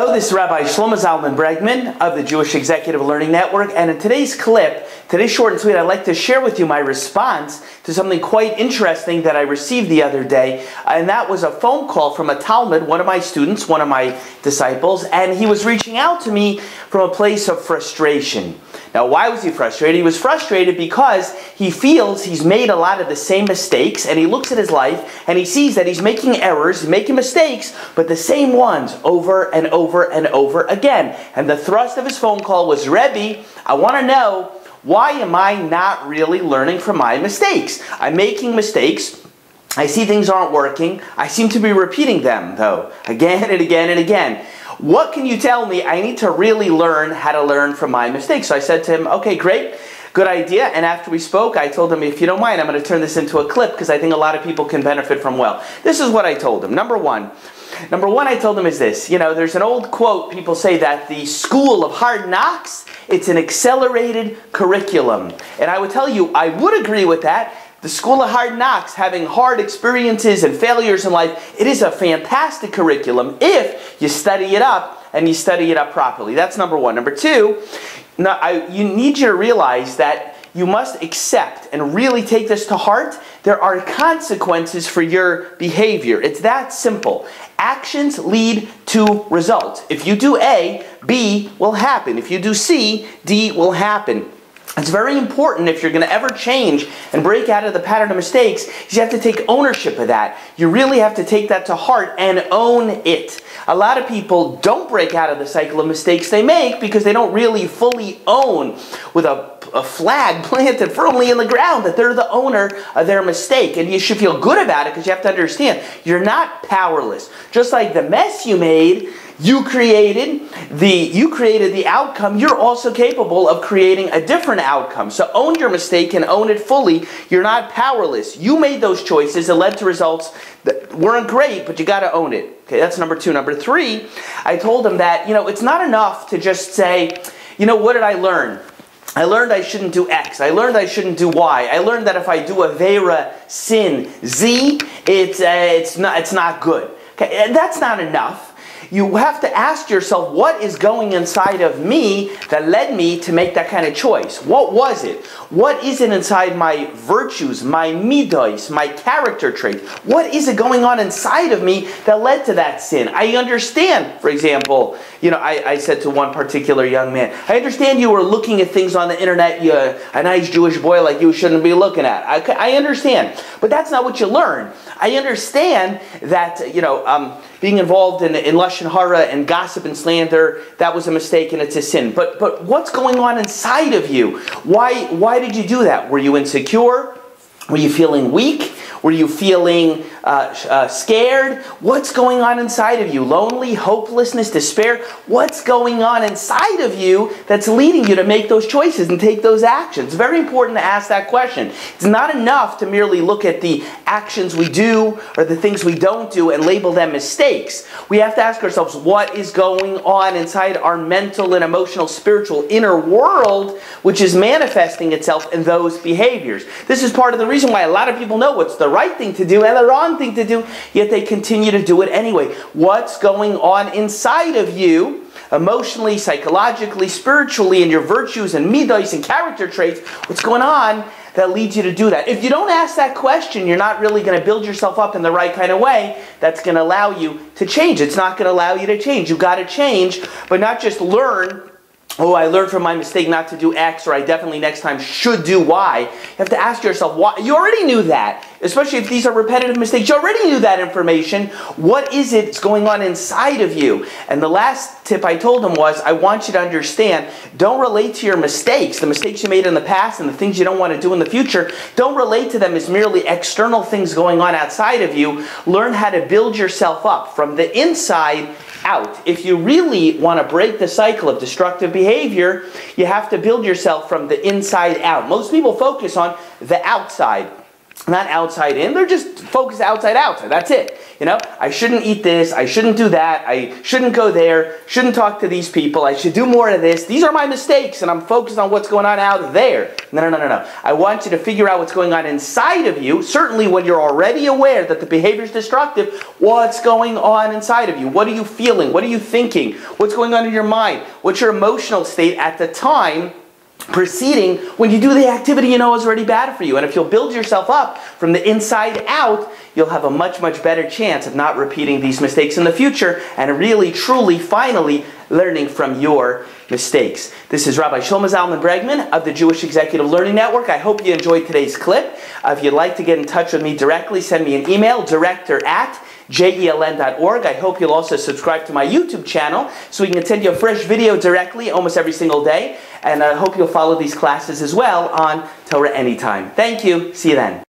Hello, this is Rabbi Shlomo Zalman Bregman of the Jewish Executive Learning Network, and in today's clip, today's short and sweet, I'd like to share with you my response to something quite interesting that I received the other day, and that was a phone call from a Talmud, one of my students, one of my disciples, and he was reaching out to me from a place of frustration. Now, why was he frustrated? He was frustrated because he feels he's made a lot of the same mistakes, and he looks at his life and he sees that he's making errors, he's making mistakes, but the same ones over and over and over again. And the thrust of his phone call was, Rebbe, I want to know, why am I not really learning from my mistakes? I'm making mistakes. I see things aren't working. I seem to be repeating them, though, again and again and again. What can you tell me? I need to really learn how to learn from my mistakes. So I said to him, okay, great, good idea. And after we spoke, I told him, if you don't mind, I'm going to turn this into a clip because I think a lot of people can benefit from well. This is what I told him. Number one I told him is this. You know, there's an old quote, people say that the school of hard knocks, it's an accelerated curriculum. And I would tell you, I would agree with that. The School of Hard Knocks, having hard experiences and failures in life, it is a fantastic curriculum if you study it up and you study it up properly. That's number one. Number two, you need to realize that you must accept and really take this to heart. There are consequences for your behavior. It's that simple. Actions lead to results. If you do A, B will happen. If you do C, D will happen. It's very important if you're going to ever change and break out of the pattern of mistakes, you have to take ownership of that. You really have to take that to heart and own it. A lot of people don't break out of the cycle of mistakes they make because they don't really fully own with a flag planted firmly in the ground that they're the owner of their mistake. And you should feel good about it because you have to understand you're not powerless. Just like the mess you made, you created the outcome, you're also capable of creating a different outcome. So own your mistake and own it fully. You're not powerless. You made those choices that led to results that weren't great, but you got to own it. Okay, that's number two. Number three, I told him that, it's not enough to just say, what did I learn? I learned I shouldn't do X. I learned I shouldn't do Y. I learned that if I do Avera, sin, Z, it's not good. Okay, that's not enough. You have to ask yourself, what is going inside of me that led me to make that kind of choice? What was it? What is it inside my virtues, my midos, my character traits? What is it going on inside of me that led to that sin? I understand, for example, I said to one particular young man, I understand you were looking at things on the internet, a nice Jewish boy like you shouldn't be looking at. I understand, but that's not what you learn. I understand that, being involved in Lashon Hara and gossip and slander, that was a mistake and it's a sin. But what's going on inside of you? Why did you do that? Were you insecure? Were you feeling weak? Were you feeling scared? What's going on inside of you? Lonely, hopelessness, despair? What's going on inside of you that's leading you to make those choices and take those actions? It's very important to ask that question. It's not enough to merely look at the actions we do or the things we don't do and label them mistakes. We have to ask ourselves, what is going on inside our mental and emotional, spiritual inner world, which is manifesting itself in those behaviors? This is part of the reason why a lot of people know what's the right thing to do and the wrong thing to do, yet they continue to do it anyway. What's going on inside of you, emotionally, psychologically, spiritually, in your virtues and midos and character traits? What's going on that leads you to do that? If you don't ask that question, you're not really going to build yourself up in the right kind of way that's going to allow you to change. It's not going to allow you to change. You've got to change, but not just learn, oh, I learned from my mistake not to do X, or I definitely next time should do Y. You have to ask yourself, why? You already knew that, especially if these are repetitive mistakes. You already knew that information. What is it that's going on inside of you? And the last tip I told him was, I want you to understand, don't relate to your mistakes, the mistakes you made in the past and the things you don't want to do in the future. Don't relate to them as merely external things going on outside of you. Learn how to build yourself up from the inside out. If you really want to break the cycle of destructive behavior, you have to build yourself from the inside out. Most people focus on the outside, not outside in. They're just focused outside. That's it. You know, I shouldn't eat this, I shouldn't do that, I shouldn't go there, shouldn't talk to these people, I should do more of this. These are my mistakes, and I'm focused on what's going on out there. No. I want you to figure out what's going on inside of you, certainly when you're already aware that the behavior is destructive. What's going on inside of you? What are you feeling? What are you thinking? What's going on in your mind? What's your emotional state at the time preceding when you do the activity you know is already bad for you? And if you'll build yourself up from the inside out, you'll have a much better chance of not repeating these mistakes in the future and really, truly, finally learning from your mistakes. This is Rabbi Shlomo Zalman Bregman of the Jewish Executive Learning Network. I hope you enjoyed today's clip. If you'd like to get in touch with me directly, send me an email, director@jeln.org. I hope you'll also subscribe to my YouTube channel so we can send you a fresh video directly almost every single day. And I hope you'll follow these classes as well on Torah Anytime. Thank you. See you then.